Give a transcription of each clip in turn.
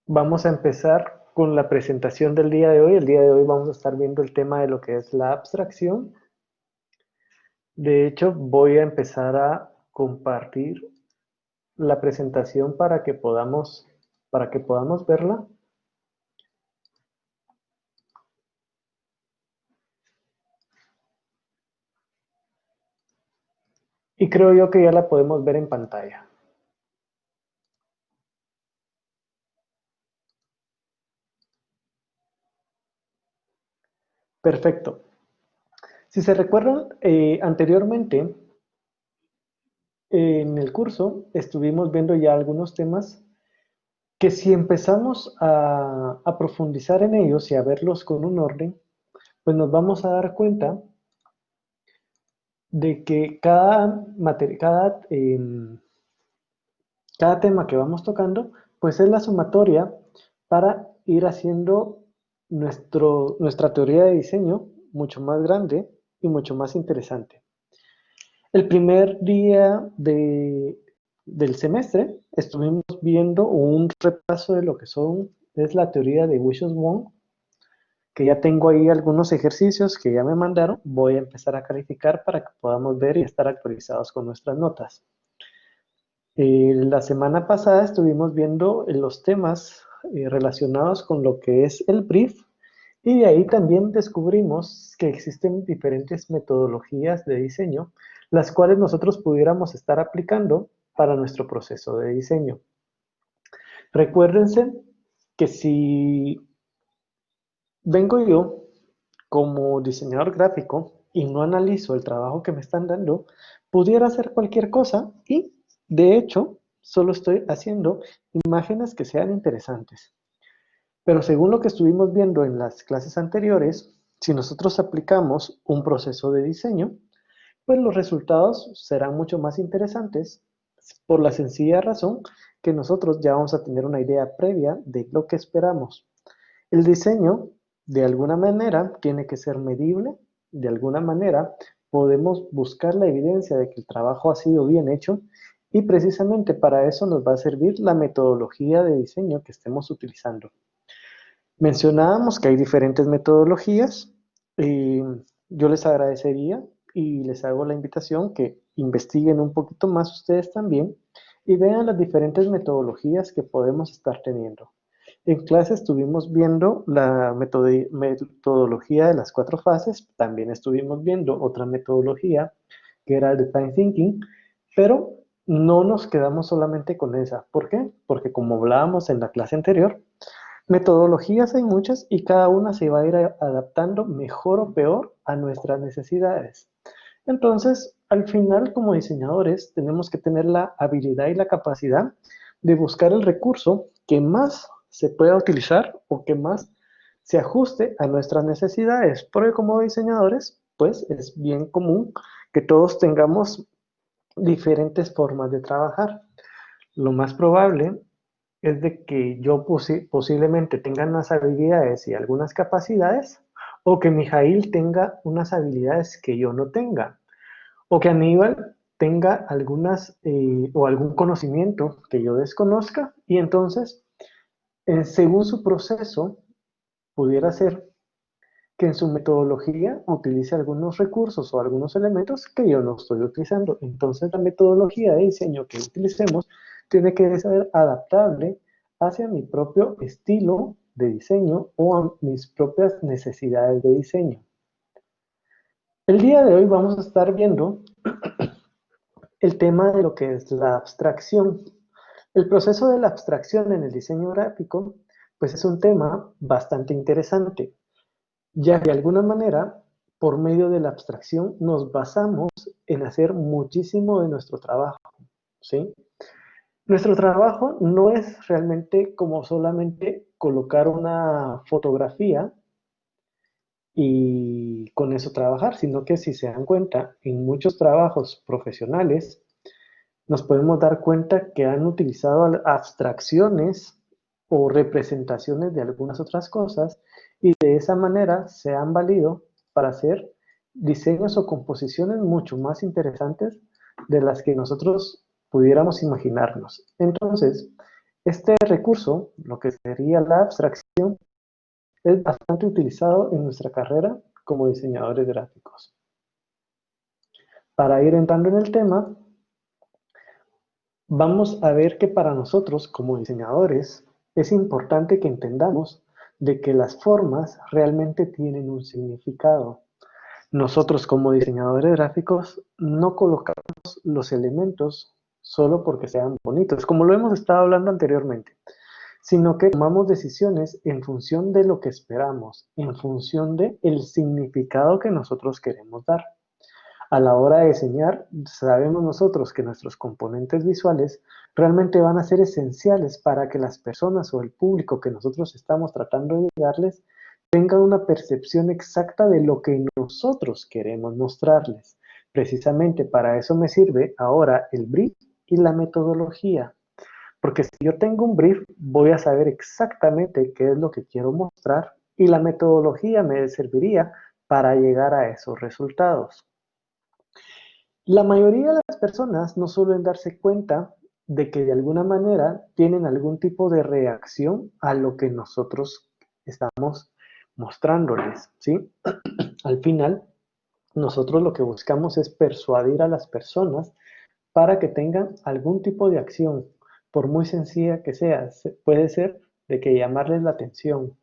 Vamos a empezar con la presentación del día de hoy. El día de hoy vamos a estar viendo el tema de lo que es la abstracción. De hecho, voy a empezar a compartir la presentación para que podamos verla. Y creo yo que ya la podemos ver en pantalla. Perfecto. Si se recuerdan, anteriormente en el curso estuvimos viendo ya algunos temas que si empezamos a profundizar en ellos y a verlos con un orden, pues nos vamos a dar cuenta de que cada tema que vamos tocando, pues es la sumatoria para ir haciendo nuestra teoría de diseño mucho más grande y mucho más interesante. El primer día del semestre estuvimos viendo un repaso de lo que es la teoría de Wishes-Wong, que ya tengo ahí algunos ejercicios que ya me mandaron. Voy a empezar a calificar para que podamos ver y estar actualizados con nuestras notas. La semana pasada estuvimos viendo los temas relacionados con lo que es el brief, y de ahí también descubrimos que existen diferentes metodologías de diseño, las cuales nosotros pudiéramos estar aplicando para nuestro proceso de diseño. Recuérdense que si vengo yo como diseñador gráfico y no analizo el trabajo que me están dando, pudiera hacer cualquier cosa y, de hecho, solo estoy haciendo imágenes que sean interesantes. Pero según lo que estuvimos viendo en las clases anteriores, si nosotros aplicamos un proceso de diseño, pues los resultados serán mucho más interesantes por la sencilla razón que nosotros ya vamos a tener una idea previa de lo que esperamos. El diseño, de alguna manera, tiene que ser medible, de alguna manera podemos buscar la evidencia de que el trabajo ha sido bien hecho, y precisamente para eso nos va a servir la metodología de diseño que estemos utilizando. Mencionábamos que hay diferentes metodologías y yo les agradecería y les hago la invitación que investiguen un poquito más ustedes también y vean las diferentes metodologías que podemos estar teniendo. En clase estuvimos viendo la metodología de las 4 fases, también estuvimos viendo otra metodología que era el Design Thinking, pero no nos quedamos solamente con esa. ¿Por qué? Porque como hablábamos en la clase anterior, metodologías hay muchas y cada una se va a ir adaptando mejor o peor a nuestras necesidades. Entonces, al final, como diseñadores, tenemos que tener la habilidad y la capacidad de buscar el recurso que más se pueda utilizar o que más se ajuste a nuestras necesidades. Porque como diseñadores, pues es bien común que todos tengamos diferentes formas de trabajar. Lo más probable es de que yo posiblemente tenga unas habilidades y algunas capacidades, o que Mijail tenga unas habilidades que yo no tenga, o que Aníbal tenga algunas o algún conocimiento que yo desconozca, y entonces, según su proceso, pudiera ser que en su metodología utilice algunos recursos o algunos elementos que yo no estoy utilizando. Entonces, la metodología de diseño que utilicemos tiene que ser adaptable hacia mi propio estilo de diseño o a mis propias necesidades de diseño. El día de hoy vamos a estar viendo el tema de lo que es la abstracción. El proceso de la abstracción en el diseño gráfico, pues es un tema bastante interesante, ya que de alguna manera, por medio de la abstracción, nos basamos en hacer muchísimo de nuestro trabajo, ¿sí? Nuestro trabajo no es realmente como solamente colocar una fotografía y con eso trabajar, sino que si se dan cuenta, en muchos trabajos profesionales nos podemos dar cuenta que han utilizado abstracciones o representaciones de algunas otras cosas, y de esa manera se han valido para hacer diseños o composiciones mucho más interesantes de las que nosotros pudiéramos imaginarnos. Entonces, Este recurso, lo que sería la abstracción, es bastante utilizado en nuestra carrera como diseñadores gráficos. Para ir entrando en el tema, vamos a ver que para nosotros como diseñadores es importante que entendamos de que las formas realmente tienen un significado. Nosotros como diseñadores gráficos no colocamos los elementos solo porque sean bonitos, como lo hemos estado hablando anteriormente, sino que tomamos decisiones en función de lo que esperamos, en función de el significado que nosotros queremos dar. A la hora de diseñar, sabemos nosotros que nuestros componentes visuales realmente van a ser esenciales para que las personas o el público que nosotros estamos tratando de darles tengan una percepción exacta de lo que nosotros queremos mostrarles. Precisamente para eso me sirve ahora el brief y la metodología. Porque si yo tengo un brief, voy a saber exactamente qué es lo que quiero mostrar y la metodología me serviría para llegar a esos resultados. La mayoría de las personas no suelen darse cuenta de que de alguna manera tienen algún tipo de reacción a lo que nosotros estamos mostrándoles, ¿sí? Al final, nosotros lo que buscamos es persuadir a las personas para que tengan algún tipo de acción, por muy sencilla que sea. Puede ser de que llamarles la atención,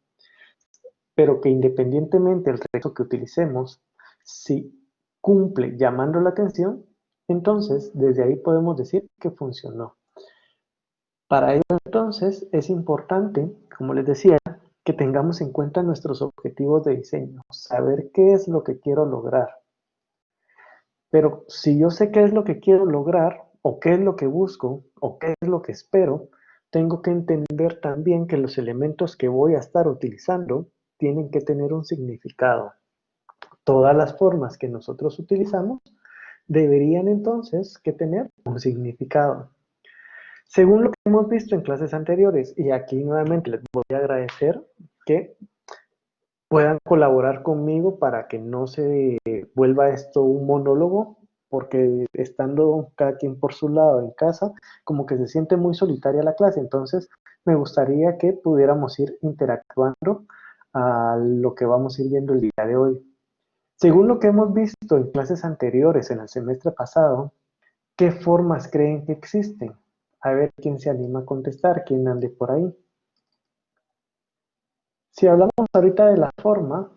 pero que independientemente del recurso que utilicemos, si cumple llamando la atención, entonces desde ahí podemos decir que funcionó. Para ello entonces es importante, como les decía, que tengamos en cuenta nuestros objetivos de diseño, saber qué es lo que quiero lograr. Pero si yo sé qué es lo que quiero lograr, o qué es lo que busco, o qué es lo que espero, tengo que entender también que los elementos que voy a estar utilizando tienen que tener un significado. Todas las formas que nosotros utilizamos deberían entonces que tener un significado. Según lo que hemos visto en clases anteriores, y aquí nuevamente les voy a agradecer que puedan colaborar conmigo para que no se vuelva esto un monólogo, porque estando cada quien por su lado en casa, como que se siente muy solitaria la clase. Entonces, me gustaría que pudiéramos ir interactuando a lo que vamos a ir viendo el día de hoy. Según lo que hemos visto en clases anteriores en el semestre pasado, ¿qué formas creen que existen? A ver quién se anima a contestar, quién ande por ahí. Si hablamos ahorita de la forma,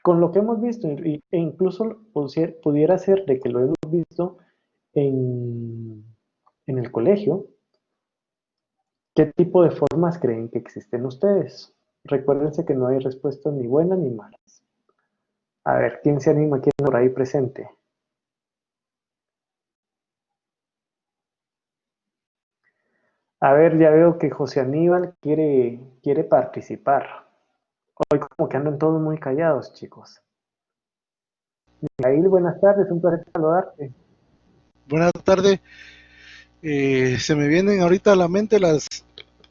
con lo que hemos visto, e incluso pudiera ser de que lo hemos visto en, en el colegio, ¿qué tipo de formas creen que existen ustedes? Recuérdense que no hay respuestas ni buenas ni malas. A ver, ¿quién se anima? ¿Quién por ahí presente? A ver, ya veo que José Aníbal quiere participar. Hoy como que andan todos muy callados, chicos. Mijail, buenas tardes, un placer saludarte. Buenas tardes. Se me vienen ahorita a la mente las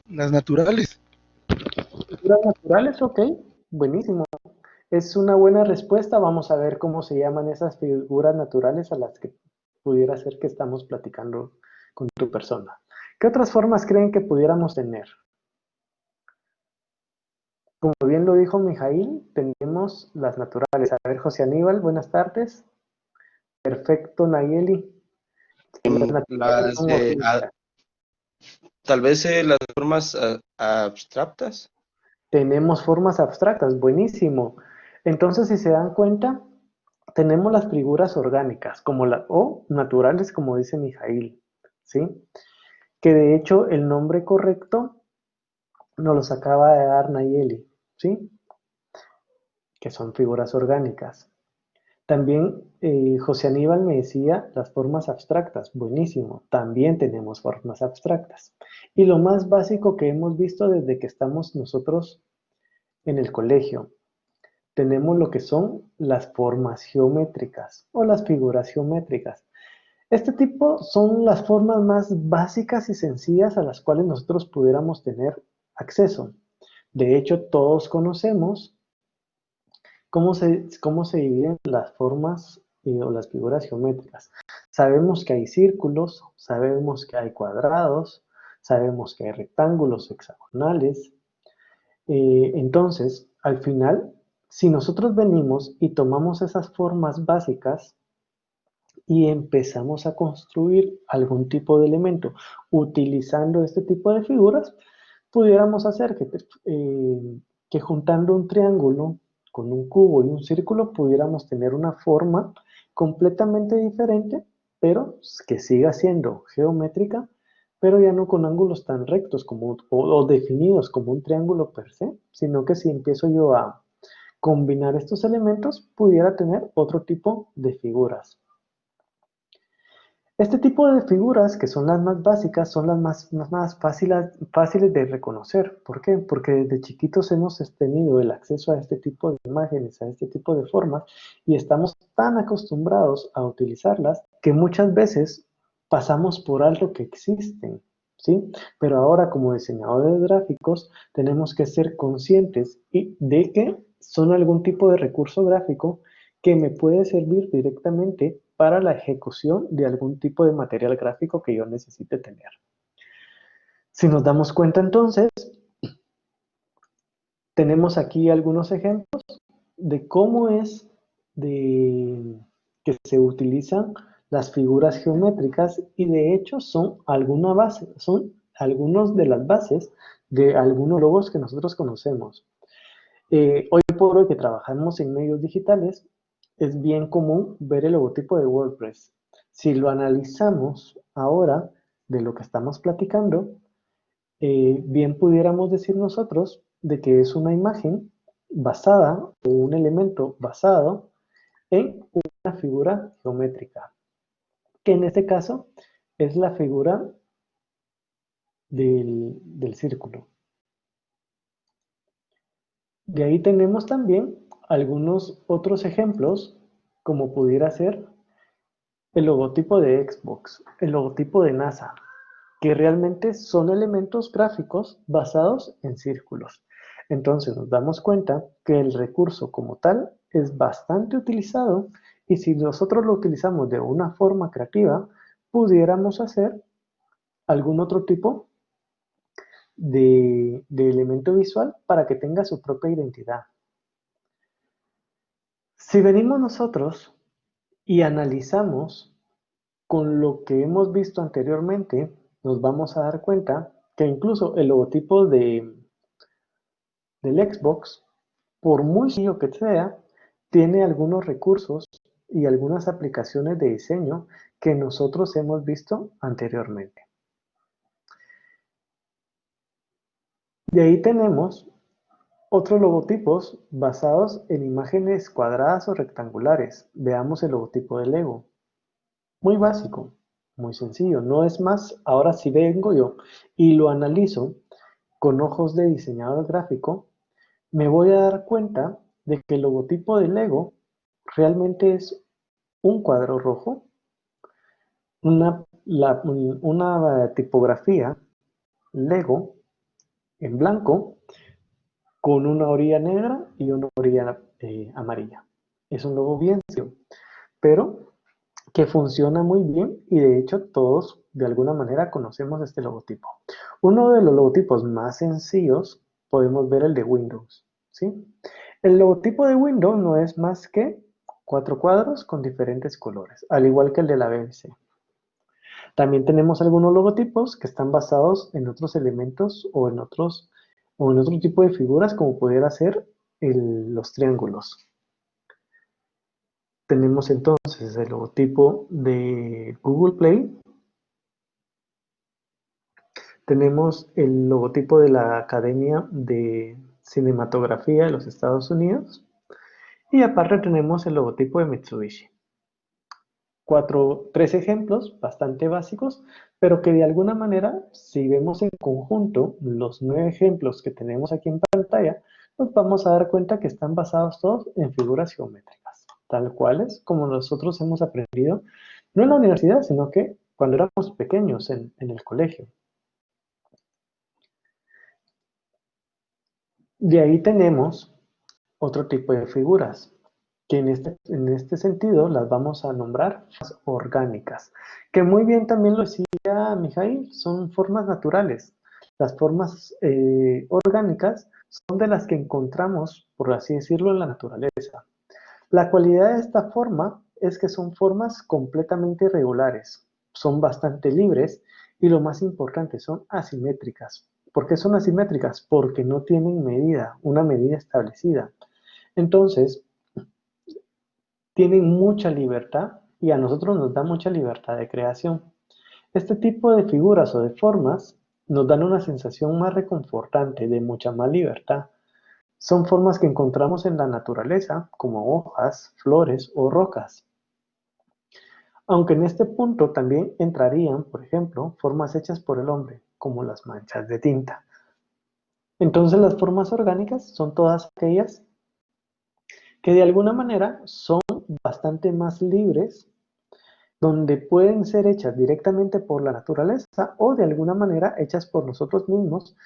naturales. Figuras naturales, ok, buenísimo. Es una buena respuesta. Vamos a ver cómo se llaman esas figuras naturales a las que pudiera ser que estamos platicando con tu persona. ¿Qué otras formas creen que pudiéramos tener? Como bien lo dijo Mijail, tenemos las naturales. A ver, José Aníbal, buenas tardes. Perfecto, Nayeli. Las naturales Las son hormigas. tal vez las formas abstractas. Tenemos formas abstractas, buenísimo. Entonces, si se dan cuenta, tenemos las figuras orgánicas, o naturales, como dice Mijail, ¿sí? Que de hecho el nombre correcto nos los acaba de dar Nayeli, ¿sí? Que son figuras orgánicas. También José Aníbal me decía las formas abstractas, buenísimo, también tenemos formas abstractas. Y lo más básico que hemos visto desde que estamos nosotros en el colegio, tenemos lo que son las formas geométricas o las figuras geométricas. Este tipo son las formas más básicas y sencillas a las cuales nosotros pudiéramos tener acceso. De hecho, todos conocemos cómo se dividen las formas o las figuras geométricas. Sabemos que hay círculos, sabemos que hay cuadrados, sabemos que hay rectángulos, hexagonales. Entonces, al final, si nosotros venimos y tomamos esas formas básicas y empezamos a construir algún tipo de elemento utilizando este tipo de figuras, pudiéramos hacer que juntando un triángulo con un cubo y un círculo pudiéramos tener una forma completamente diferente, pero que siga siendo geométrica, pero ya no con ángulos tan rectos como, o definidos como un triángulo per se, sino que si empiezo yo a combinar estos elementos, pudiera tener otro tipo de figuras. Este tipo de figuras, que son las más básicas, son las más fáciles de reconocer. ¿Por qué? Porque desde chiquitos hemos tenido el acceso a este tipo de imágenes, a este tipo de formas, y estamos tan acostumbrados a utilizarlas que muchas veces pasamos por alto que existen, ¿sí? Pero ahora, como diseñadores gráficos, tenemos que ser conscientes de que son algún tipo de recurso gráfico que me puede servir directamente para la ejecución de algún tipo de material gráfico que yo necesite tener. Si nos damos cuenta entonces, tenemos aquí algunos ejemplos de cómo es que se utilizan las figuras geométricas y de hecho son algunas de las bases de algunos logos que nosotros conocemos. Hoy por hoy que trabajamos en medios digitales, es bien común ver el logotipo de WordPress. Si lo analizamos ahora de lo que estamos platicando, bien pudiéramos decir nosotros de que es una imagen basada o un elemento basado en una figura geométrica, que en este caso es la figura del círculo. De ahí tenemos también algunos otros ejemplos, como pudiera ser el logotipo de Xbox, el logotipo de NASA, que realmente son elementos gráficos basados en círculos. Entonces nos damos cuenta que el recurso como tal es bastante utilizado y si nosotros lo utilizamos de una forma creativa, pudiéramos hacer algún otro tipo de elemento visual para que tenga su propia identidad. Si venimos nosotros y analizamos con lo que hemos visto anteriormente, nos vamos a dar cuenta que incluso el logotipo del Xbox, por muy sencillo que sea, tiene algunos recursos y algunas aplicaciones de diseño que nosotros hemos visto anteriormente. De ahí tenemos otros logotipos basados en imágenes cuadradas o rectangulares. Veamos el logotipo de Lego. Muy básico, muy sencillo. No es más, ahora si vengo yo y lo analizo con ojos de diseñador gráfico, me voy a dar cuenta de que el logotipo de Lego realmente es un cuadro rojo, una tipografía Lego en blanco con una orilla negra y una orilla amarilla. Es un logo bien sencillo, pero que funciona muy bien y de hecho todos de alguna manera conocemos este logotipo. Uno de los logotipos más sencillos podemos ver el de Windows, ¿sí? El logotipo de Windows no es más que 4 cuadros con diferentes colores, al igual que el de la BBC. También tenemos algunos logotipos que están basados en otros elementos o en otro tipo de figuras como pudiera ser los triángulos. Tenemos entonces el logotipo de Google Play. Tenemos el logotipo de la Academia de Cinematografía de los Estados Unidos. Y aparte tenemos el logotipo de Mitsubishi. Tres ejemplos bastante básicos, pero que de alguna manera, si vemos en conjunto los 9 ejemplos que tenemos aquí en pantalla, nos vamos a dar cuenta que están basados todos en figuras geométricas, tal cuales como nosotros hemos aprendido, no en la universidad, sino que cuando éramos pequeños en el colegio. De ahí tenemos otro tipo de figuras. que en este sentido las vamos a nombrar formas orgánicas, que muy bien también lo decía Mijail, son formas naturales. Las formas orgánicas son de las que encontramos, por así decirlo, en la naturaleza. La cualidad de esta forma es que son formas completamente irregulares, son bastante libres y lo más importante, son asimétricas. ¿Por qué son asimétricas? Porque no tienen medida, una medida establecida. Entonces, tienen mucha libertad y a nosotros nos da mucha libertad de creación. Este tipo de figuras o de formas nos dan una sensación más reconfortante, de mucha más libertad. Son formas que encontramos en la naturaleza, como hojas, flores o rocas. Aunque en este punto también entrarían, por ejemplo, formas hechas por el hombre, como las manchas de tinta. Entonces las formas orgánicas son todas aquellas que de alguna manera son bastante más libres, donde pueden ser hechas directamente por la naturaleza o de alguna manera hechas por nosotros mismos,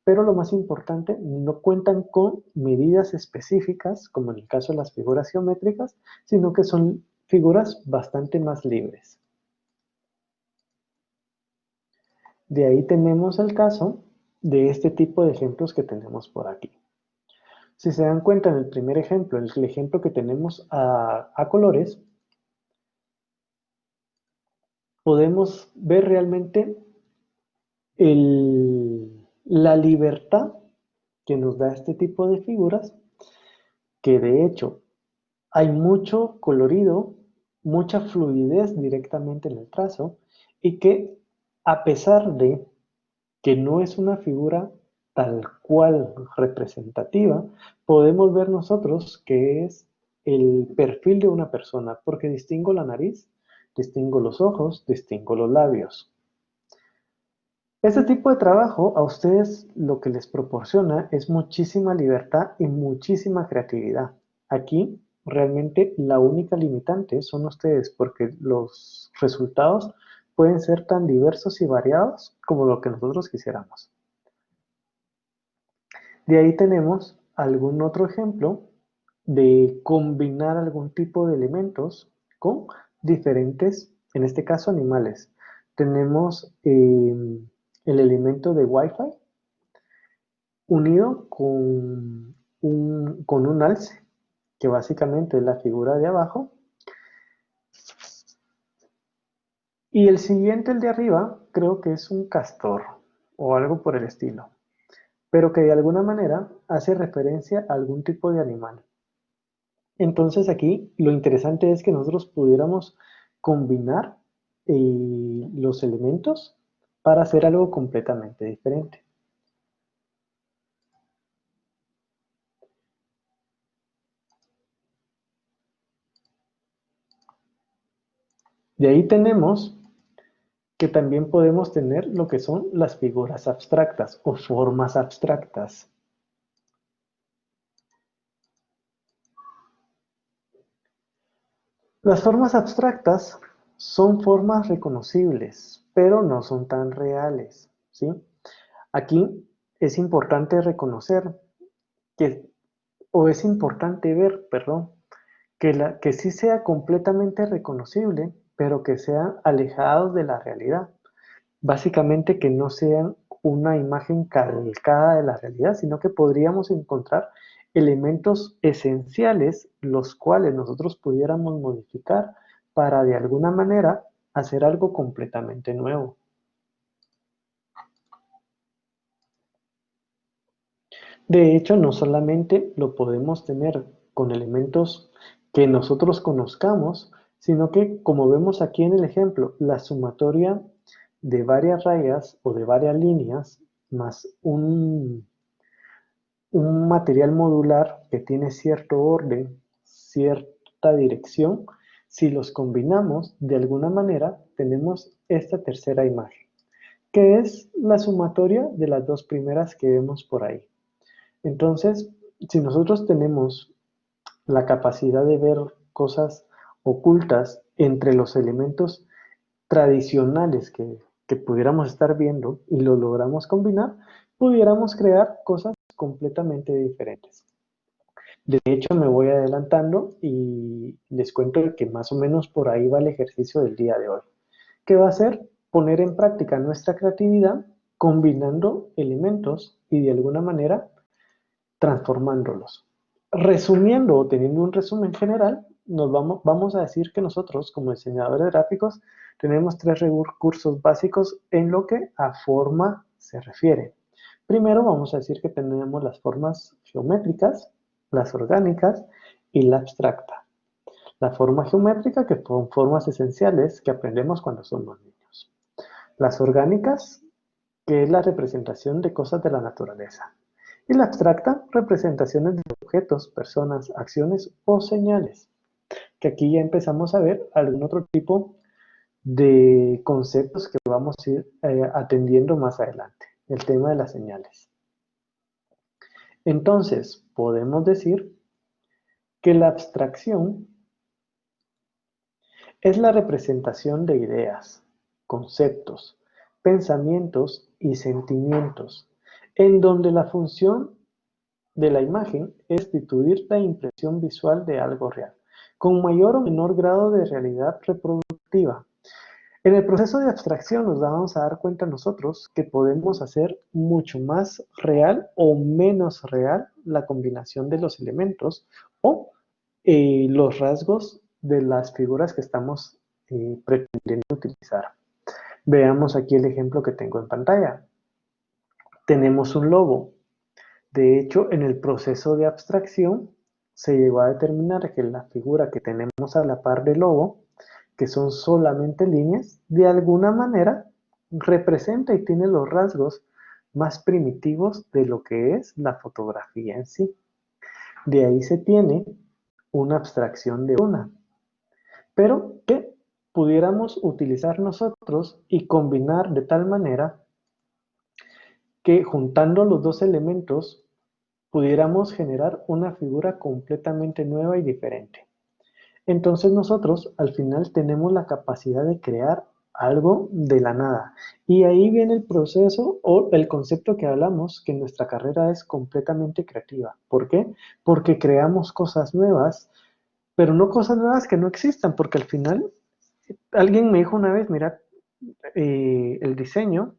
pero lo más importante, no cuentan con medidas específicas, como en el caso de las figuras geométricas, sino que son figuras bastante más libres. De ahí tenemos el caso de este tipo de ejemplos que tenemos por aquí. Si se dan cuenta en el primer ejemplo, el ejemplo que tenemos a colores, podemos ver realmente la libertad que nos da este tipo de figuras, que de hecho hay mucho colorido, mucha fluidez directamente en el trazo y que a pesar de que no es una figura tal cual representativa, podemos ver nosotros que es el perfil de una persona, porque distingo la nariz, distingo los ojos, distingo los labios. Este tipo de trabajo a ustedes lo que les proporciona es muchísima libertad y muchísima creatividad. Aquí realmente la única limitante son ustedes, porque los resultados pueden ser tan diversos y variados como lo que nosotros quisiéramos. De ahí tenemos algún otro ejemplo de combinar algún tipo de elementos con diferentes, en este caso animales. Tenemos el elemento de Wi-Fi unido con un alce, que básicamente es la figura de abajo. Y el siguiente, el de arriba, creo que es un castor o algo por el estilo, pero que de alguna manera hace referencia a algún tipo de animal. Entonces aquí lo interesante es que nosotros pudiéramos combinar los elementos para hacer algo completamente diferente. De ahí tenemos que también podemos tener lo que son las figuras abstractas o formas abstractas. Las formas abstractas son formas reconocibles, pero no son tan reales, ¿sí? Aquí es importante reconocer que, o es importante ver, perdón, que sí sea completamente reconocible, pero que sean alejados de la realidad. Básicamente que no sean una imagen calcada de la realidad, sino que podríamos encontrar elementos esenciales los cuales nosotros pudiéramos modificar para de alguna manera hacer algo completamente nuevo. De hecho, no solamente lo podemos tener con elementos que nosotros conozcamos, sino que, como vemos aquí en el ejemplo, la sumatoria de varias rayas o de varias líneas más un material modular que tiene cierto orden, cierta dirección, si los combinamos, de alguna manera tenemos esta tercera imagen, que es la sumatoria de las dos primeras que vemos por ahí. Entonces, si nosotros tenemos la capacidad de ver cosas ocultas entre los elementos tradicionales que pudiéramos estar viendo y lo logramos combinar, pudiéramos crear cosas completamente diferentes. De hecho, me voy adelantando y les cuento que más o menos por ahí va el ejercicio del día de hoy. ¿Qué va a hacer? Poner en práctica nuestra creatividad combinando elementos y de alguna manera transformándolos. Resumiendo o teniendo un resumen general, vamos a decir que nosotros como diseñadores gráficos tenemos tres recursos básicos en lo que a forma se refiere. Primero vamos a decir que tenemos las formas geométricas, las orgánicas y la abstracta. La forma geométrica, que son formas esenciales que aprendemos cuando somos niños. Las orgánicas, que es la representación de cosas de la naturaleza. Y la abstracta, representaciones de objetos, personas, acciones o señales. Que aquí ya empezamos a ver algún otro tipo de conceptos que vamos a ir atendiendo más adelante. El tema de las señales. Entonces, podemos decir que la abstracción es la representación de ideas, conceptos, pensamientos y sentimientos, en donde la función de la imagen es restituir la impresión visual de algo real, con mayor o menor grado de realidad reproductiva. En el proceso de abstracción nos vamos a dar cuenta nosotros que podemos hacer mucho más real o menos real la combinación de los elementos o los rasgos de las figuras que estamos pretendiendo utilizar. Veamos aquí el ejemplo que tengo en pantalla. Tenemos un lobo. De hecho, en el proceso de abstracción se llegó a determinar que la figura que tenemos a la par del lobo, que son solamente líneas, de alguna manera representa y tiene los rasgos más primitivos de lo que es la fotografía en sí. De ahí se tiene una abstracción de una, pero que pudiéramos utilizar nosotros y combinar de tal manera que juntando los dos elementos pudiéramos generar una figura completamente nueva y diferente. Entonces nosotros al final tenemos la capacidad de crear algo de la nada. Y ahí viene el proceso o el concepto que hablamos, que nuestra carrera es completamente creativa. ¿Por qué? Porque creamos cosas nuevas, pero no cosas nuevas que no existan, porque al final alguien me dijo una vez, mira, el diseño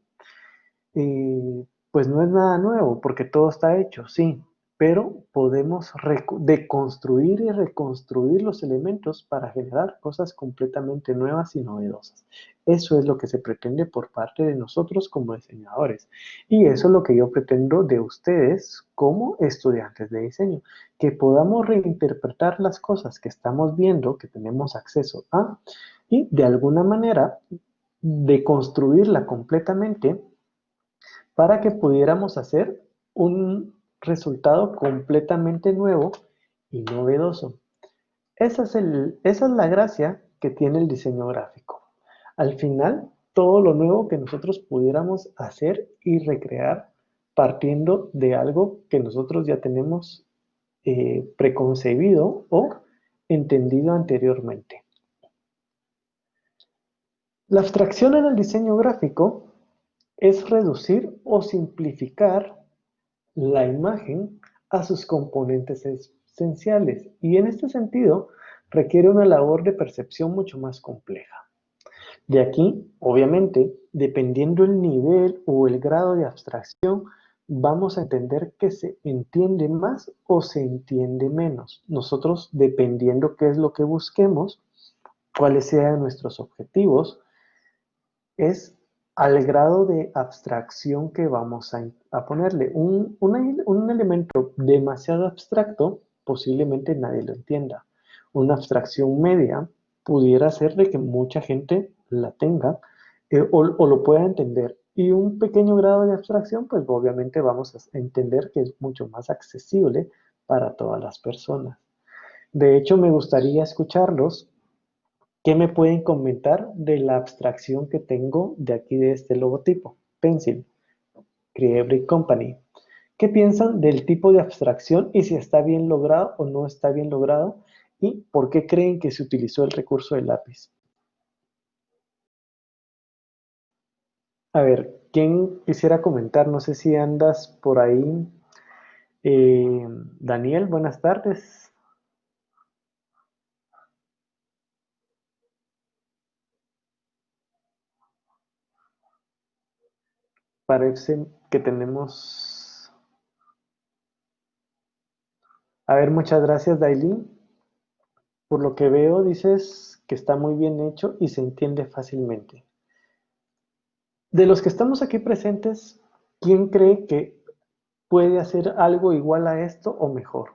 pues no es nada nuevo, porque todo está hecho, sí, pero podemos deconstruir y reconstruir los elementos para generar cosas completamente nuevas y novedosas. Eso es lo que se pretende por parte de nosotros como diseñadores. Y eso es lo que yo pretendo de ustedes como estudiantes de diseño, que podamos reinterpretar las cosas que estamos viendo, que tenemos acceso a, y de alguna manera deconstruirla completamente para que pudiéramos hacer un resultado completamente nuevo y novedoso. Esa es la gracia que tiene el diseño gráfico. Al final, todo lo nuevo que nosotros pudiéramos hacer y recrear partiendo de algo que nosotros ya tenemos preconcebido o entendido anteriormente. La abstracción en el diseño gráfico es reducir o simplificar la imagen a sus componentes esenciales y en este sentido requiere una labor de percepción mucho más compleja. De aquí, obviamente, dependiendo el nivel o el grado de abstracción, vamos a entender que se entiende más o se entiende menos. Nosotros, dependiendo qué es lo que busquemos, cuáles sean nuestros objetivos, es al grado de abstracción que vamos a ponerle. Un elemento demasiado abstracto, posiblemente nadie lo entienda. Una abstracción media pudiera ser de que mucha gente la tenga o lo pueda entender. Y un pequeño grado de abstracción, pues obviamente vamos a entender que es mucho más accesible para todas las personas. De hecho, me gustaría escucharlos. ¿Qué me pueden comentar de la abstracción que tengo de aquí de este logotipo? Pencil, Creative Company. ¿Qué piensan del tipo de abstracción y si está bien logrado o no está bien logrado? ¿Y por qué creen que se utilizó el recurso del lápiz? A ver, ¿quién quisiera comentar? No sé si andas por ahí Daniel, buenas tardes. Parece que tenemos... A ver, muchas gracias, Dailin. Por lo que veo, dices que está muy bien hecho y se entiende fácilmente. De los que estamos aquí presentes, ¿quién cree que puede hacer algo igual a esto o mejor?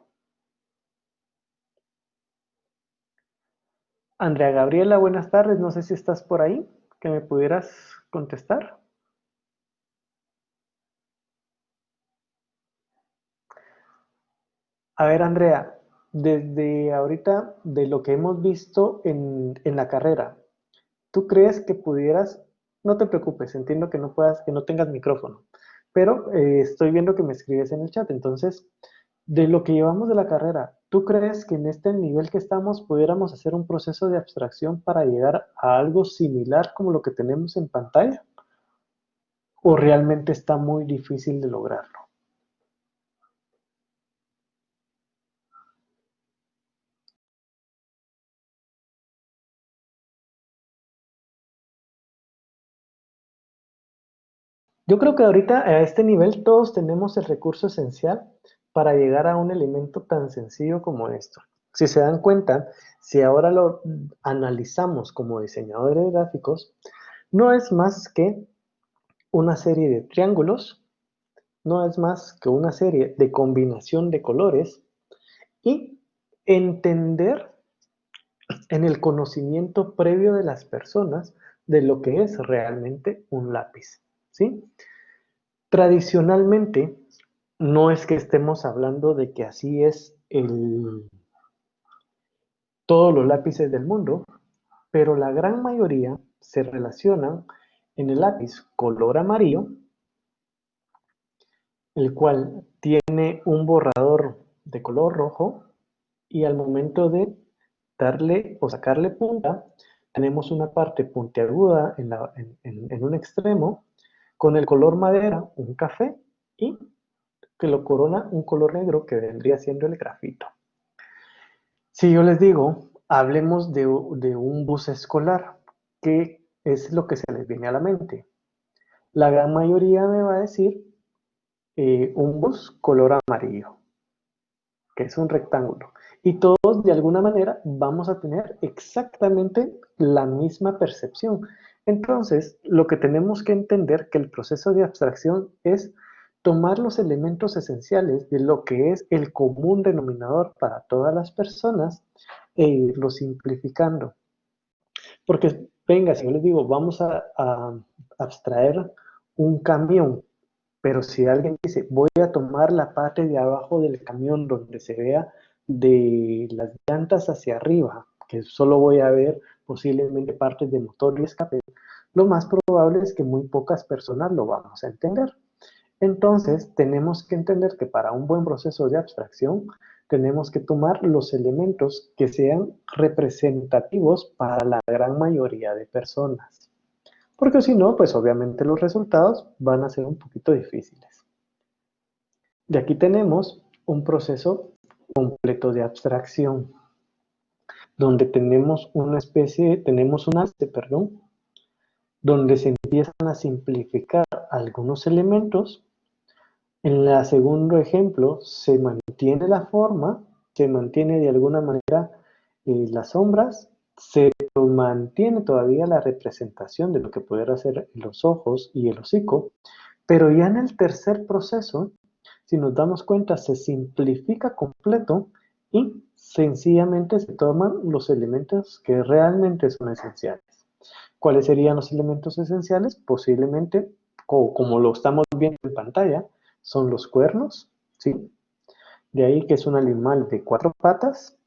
Andrea Gabriela, buenas tardes. No sé si estás por ahí, que me pudieras contestar. A ver, Andrea, desde ahorita, de lo que hemos visto en la carrera, ¿tú crees que pudieras, no te preocupes, entiendo que no puedas, que no tengas micrófono, pero estoy viendo que me escribes en el chat, entonces, de lo que llevamos de la carrera, ¿tú crees que en este nivel que estamos pudiéramos hacer un proceso de abstracción para llegar a algo similar como lo que tenemos en pantalla? ¿O realmente está muy difícil de lograrlo? Yo creo que ahorita a este nivel todos tenemos el recurso esencial para llegar a un elemento tan sencillo como esto. Si se dan cuenta, si ahora lo analizamos como diseñadores gráficos, no es más que una serie de triángulos, no es más que una serie de combinación de colores y entender en el conocimiento previo de las personas de lo que es realmente un lápiz, ¿sí? Tradicionalmente, no es que estemos hablando de que así es todos los lápices del mundo, pero la gran mayoría se relacionan en el lápiz color amarillo, el cual tiene un borrador de color rojo y al momento de darle o sacarle punta, tenemos una parte puntiaguda en un extremo con el color madera, un café, y que lo corona un color negro que vendría siendo el grafito. Si yo les digo, hablemos de un bus escolar, ¿qué es lo que se les viene a la mente? La gran mayoría me va a decir un bus color amarillo, que es un rectángulo. Y todos de alguna manera vamos a tener exactamente la misma percepción. Entonces, lo que tenemos que entender que el proceso de abstracción es tomar los elementos esenciales de lo que es el común denominador para todas las personas e irlo simplificando. Porque, venga, si yo les digo, vamos a abstraer un camión, pero si alguien dice, voy a tomar la parte de abajo del camión donde se vea de las llantas hacia arriba, que solo voy a ver posiblemente partes de motor y escape, lo más probable es que muy pocas personas lo vamos a entender. Entonces, tenemos que entender que para un buen proceso de abstracción, tenemos que tomar los elementos que sean representativos para la gran mayoría de personas. Porque si no, pues obviamente los resultados van a ser un poquito difíciles. De aquí tenemos un proceso completo de abstracción, donde tenemos una especie, tenemos un haste, perdón, donde se empiezan a simplificar algunos elementos. En el segundo ejemplo se mantiene la forma, se mantiene de alguna manera las sombras, se mantiene todavía la representación de lo que pudiera ser los ojos y el hocico, pero ya en el tercer proceso, si nos damos cuenta, se simplifica completo y sencillamente se toman los elementos que realmente son esenciales. ¿Cuáles serían los elementos esenciales? Posiblemente, como lo estamos viendo en pantalla, son los cuernos, ¿sí? De ahí que es un animal de 4 patas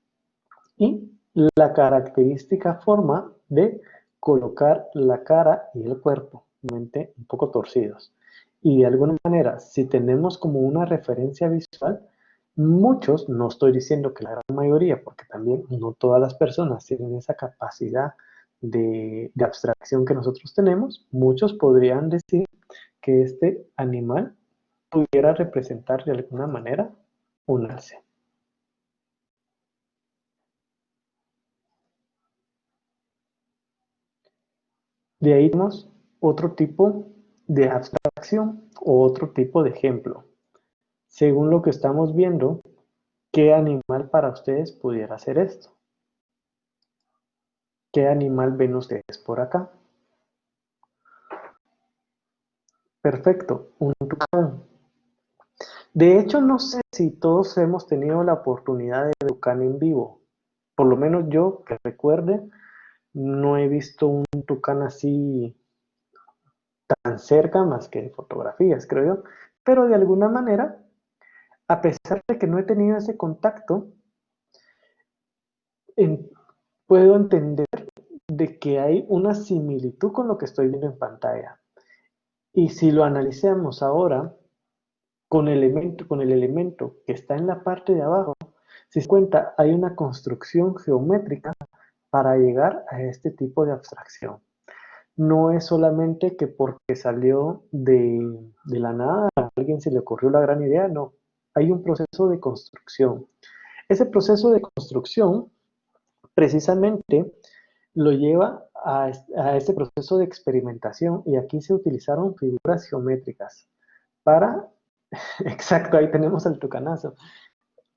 y la característica forma de colocar la cara y el cuerpo, mente un poco torcidos. Y de alguna manera, si tenemos como una referencia visual, muchos, no estoy diciendo que la gran mayoría, porque también no todas las personas tienen esa capacidad de abstracción que nosotros tenemos, muchos podrían decir que este animal pudiera representar de alguna manera únanse. De ahí tenemos otro tipo de abstracción o otro tipo de ejemplo. Según lo que estamos viendo, ¿qué animal para ustedes pudiera hacer esto? ¿Qué animal ven ustedes por acá? Perfecto, un tucán. De hecho, no sé si todos hemos tenido la oportunidad de ver un tucán en vivo. Por lo menos yo, que recuerde, no he visto un tucán así tan cerca más que en fotografías, creo yo. Pero de alguna manera, a pesar de que no he tenido ese contacto, en- puedo entender de que hay una similitud con lo que estoy viendo en pantalla. Y si lo analizamos ahora con el elemento que está en la parte de abajo, si se cuenta, hay una construcción geométrica para llegar a este tipo de abstracción. No es solamente que porque salió de la nada a alguien se le ocurrió la gran idea, no. Hay un proceso de construcción. Ese proceso de construcción precisamente lo lleva a este proceso de experimentación y aquí se utilizaron figuras geométricas para, exacto, ahí tenemos el tucanazo,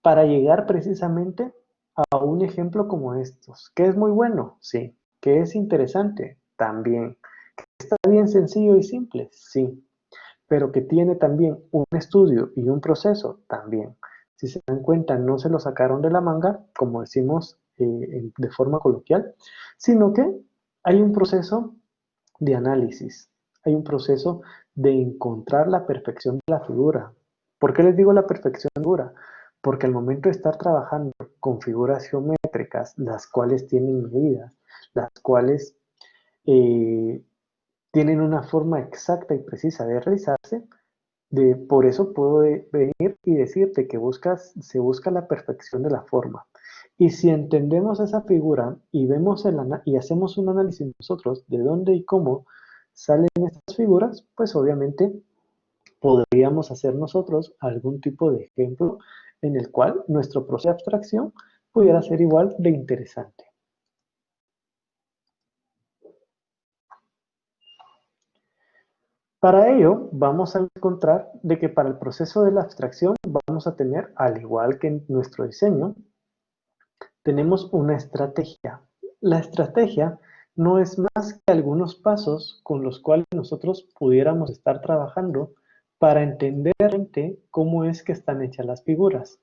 para llegar precisamente a un ejemplo como estos, que es muy bueno, sí, que es interesante, también, que está bien sencillo y simple, sí, pero que tiene también un estudio y un proceso, también. Si se dan cuenta, no se lo sacaron de la manga, como decimos de forma coloquial, sino que hay un proceso de análisis, hay un proceso de encontrar la perfección de la figura. ¿Por qué les digo la perfección de la figura? Porque al momento de estar trabajando con figuras geométricas, las cuales tienen medidas, las cuales eh, tienen una forma exacta y precisa de realizarse, por eso puedo venir y decirte que se busca la perfección de la forma. Y si entendemos esa figura y vemos y hacemos un análisis nosotros de dónde y cómo salen estas figuras, pues obviamente podríamos hacer nosotros algún tipo de ejemplo en el cual nuestro proceso de abstracción pudiera ser igual de interesante. Para ello, vamos a encontrar de que para el proceso de la abstracción vamos a tener, al igual que en nuestro diseño, tenemos una estrategia. La estrategia no es más que algunos pasos con los cuales nosotros pudiéramos estar trabajando para entender cómo es que están hechas las figuras.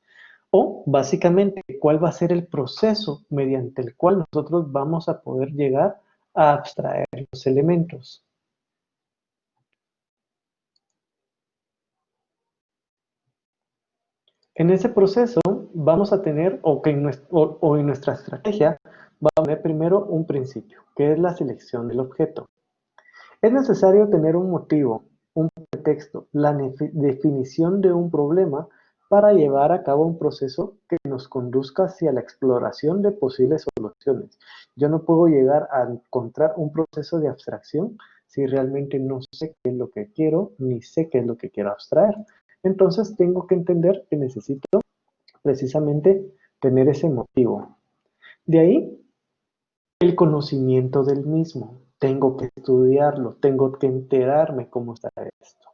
O básicamente cuál va a ser el proceso mediante el cual nosotros vamos a poder llegar a abstraer los elementos. En ese proceso vamos a tener, o en nuestra estrategia, va a tener primero un principio, que es la selección del objeto. Es necesario tener un motivo, un pretexto, la definición de un problema para llevar a cabo un proceso que nos conduzca hacia la exploración de posibles soluciones. Yo no puedo llegar a encontrar un proceso de abstracción si realmente no sé qué es lo que quiero, ni sé qué es lo que quiero abstraer. Entonces tengo que entender que necesito precisamente tener ese motivo. De ahí el conocimiento del mismo. Tengo que estudiarlo, tengo que enterarme cómo está esto.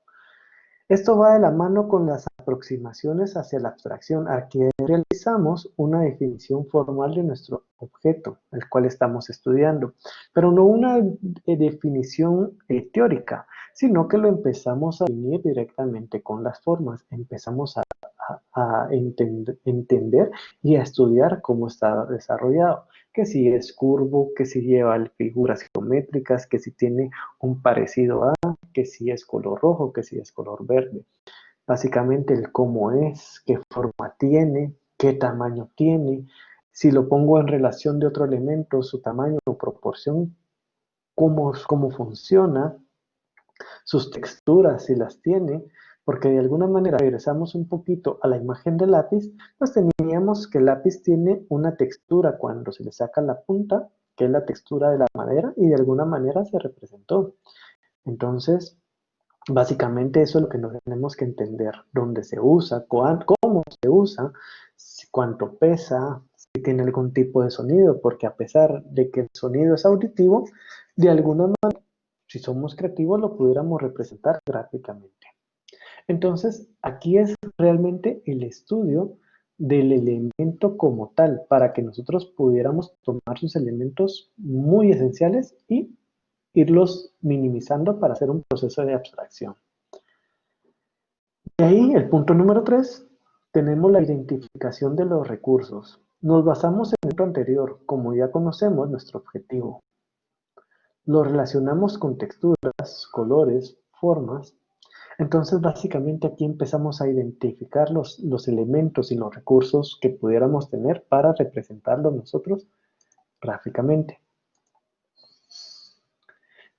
Esto va de la mano con las aproximaciones hacia la abstracción. Aquí realizamos una definición formal de nuestro objeto, el cual estamos estudiando, pero no una definición teórica, sino que lo empezamos a definir directamente con las formas. Empezamos a entender y a estudiar cómo está desarrollado, que si es curvo, que si lleva figuras geométricas, que si tiene un parecido a, que si es color rojo, que si es color verde. Básicamente el cómo es, qué forma tiene, qué tamaño tiene, si lo pongo en relación de otro elemento, su tamaño o proporción, cómo funciona, sus texturas, si las tiene, porque de alguna manera regresamos un poquito a la imagen del lápiz, pues teníamos que el lápiz tiene una textura cuando se le saca la punta, que es la textura de la madera, y de alguna manera se representó. Entonces, Básicamente eso es lo que nos tenemos que entender, dónde se usa, cómo se usa, cuánto pesa, si tiene algún tipo de sonido, porque a pesar de que el sonido es auditivo, de alguna manera, si somos creativos, lo pudiéramos representar gráficamente. Entonces, aquí es realmente el estudio del elemento como tal, para que nosotros pudiéramos tomar sus elementos muy esenciales y irlos minimizando para hacer un proceso de abstracción. De ahí, el punto número 3, tenemos la identificación de los recursos. Nos basamos en el anterior, como ya conocemos nuestro objetivo. Lo relacionamos con texturas, colores, formas. Entonces, básicamente aquí empezamos a identificar los elementos y los recursos que pudiéramos tener para representarlos nosotros gráficamente.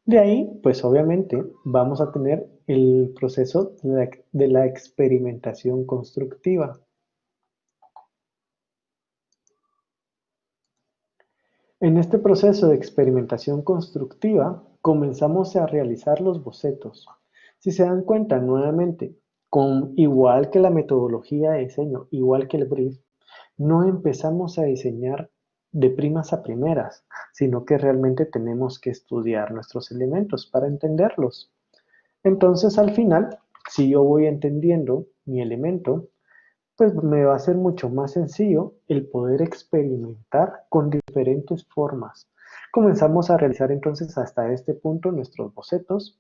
De ahí, pues obviamente, vamos a tener el proceso de la experimentación constructiva. En este proceso de experimentación constructiva, comenzamos a realizar los bocetos. Si se dan cuenta, nuevamente, igual que la metodología de diseño, igual que el brief, no empezamos a diseñar de primas a primeras, sino que realmente tenemos que estudiar nuestros elementos para entenderlos. Entonces, al final, si yo voy entendiendo mi elemento, pues me va a ser mucho más sencillo el poder experimentar con diferentes formas. Comenzamos a realizar entonces hasta este punto nuestros bocetos.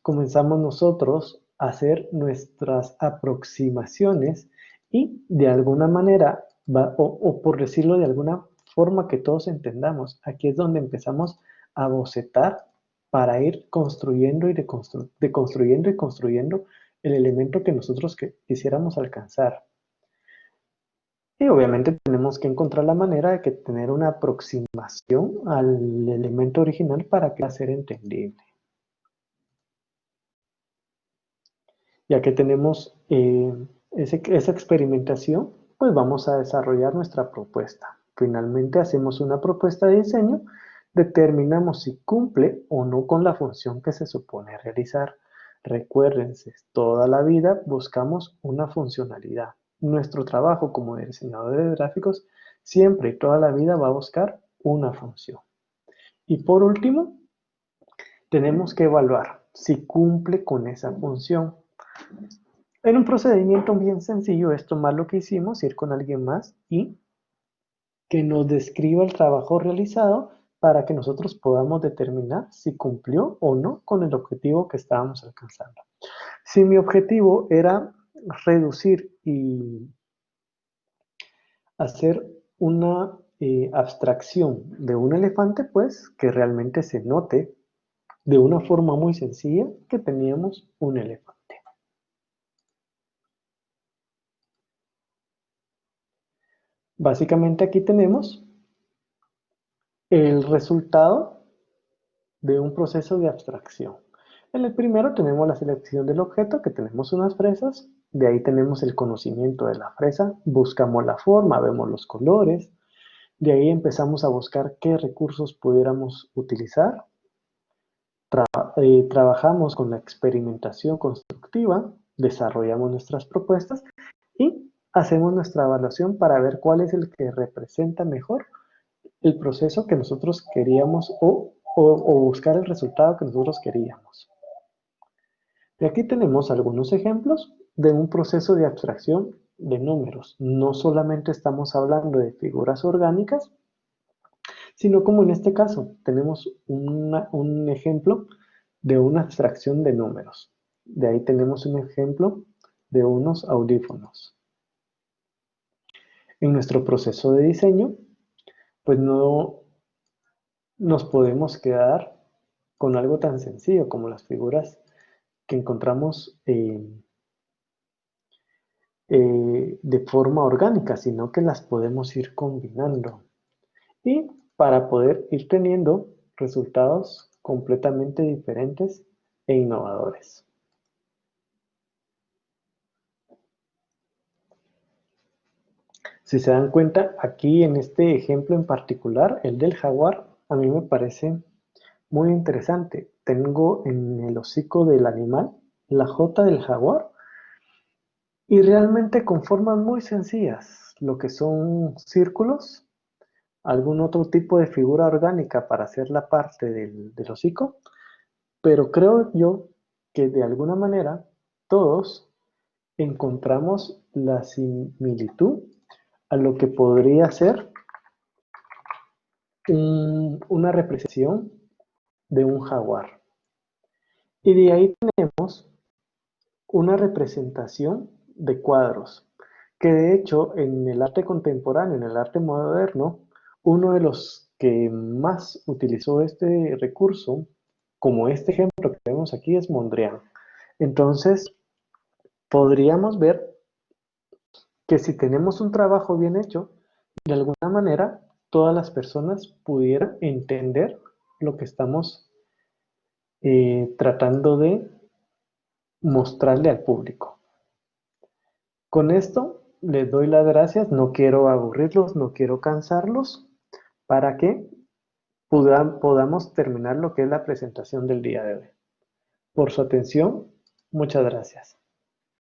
Comenzamos nosotros a hacer nuestras aproximaciones y de alguna manera, o por decirlo de alguna forma que todos entendamos, aquí es donde empezamos a bocetar para ir construyendo y deconstruyendo y construyendo el elemento que nosotros quisiéramos alcanzar. Y obviamente tenemos que encontrar la manera de que tener una aproximación al elemento original para que pueda ser entendible. Ya que tenemos esa experimentación, pues vamos a desarrollar nuestra propuesta. Finalmente hacemos una propuesta de diseño, determinamos si cumple o no con la función que se supone realizar. Recuérdense, toda la vida buscamos una funcionalidad. Nuestro trabajo como diseñadores de gráficos siempre y toda la vida va a buscar una función. Y por último, tenemos que evaluar si cumple con esa función. En un procedimiento bien sencillo es tomar lo que hicimos, ir con alguien más y que nos describa el trabajo realizado para que nosotros podamos determinar si cumplió o no con el objetivo que estábamos alcanzando. Si mi objetivo era reducir y hacer una abstracción de un elefante, pues que realmente se note de una forma muy sencilla que teníamos un elefante. Básicamente aquí tenemos el resultado de un proceso de abstracción. En el primero tenemos la selección del objeto, que tenemos unas fresas, de ahí tenemos el conocimiento de la fresa, buscamos la forma, vemos los colores, de ahí empezamos a buscar qué recursos pudiéramos utilizar, trabajamos con la experimentación constructiva, desarrollamos nuestras propuestas y hacemos nuestra evaluación para ver cuál es el que representa mejor el proceso que nosotros queríamos o buscar el resultado que nosotros queríamos. Y aquí tenemos algunos ejemplos de un proceso de abstracción de números. No solamente estamos hablando de figuras orgánicas, sino como en este caso tenemos un ejemplo de una abstracción de números. De ahí tenemos un ejemplo de unos audífonos. En nuestro proceso de diseño, pues no nos podemos quedar con algo tan sencillo como las figuras que encontramos de forma orgánica, sino que las podemos ir combinando y para poder ir teniendo resultados completamente diferentes e innovadores. Si se dan cuenta, aquí en este ejemplo en particular, el del jaguar, a mí me parece muy interesante. tengo en el hocico del animal la J del jaguar y realmente con formas muy sencillas, lo que son círculos, algún otro tipo de figura orgánica para hacer la parte del hocico, pero creo yo que de alguna manera todos encontramos la similitud a lo que podría ser una representación de un jaguar. Y de ahí tenemos una representación de cuadros, que de hecho en el arte contemporáneo, en el arte moderno, uno de los que más utilizó este recurso, como este ejemplo que vemos aquí, es Mondrian. Entonces, podríamos ver que si tenemos un trabajo bien hecho, de alguna manera todas las personas pudieran entender lo que estamos tratando de mostrarle al público. Con esto les doy las gracias, no quiero aburrirlos, no quiero cansarlos, para que podamos terminar lo que es la presentación del día de hoy. Por su atención, muchas gracias.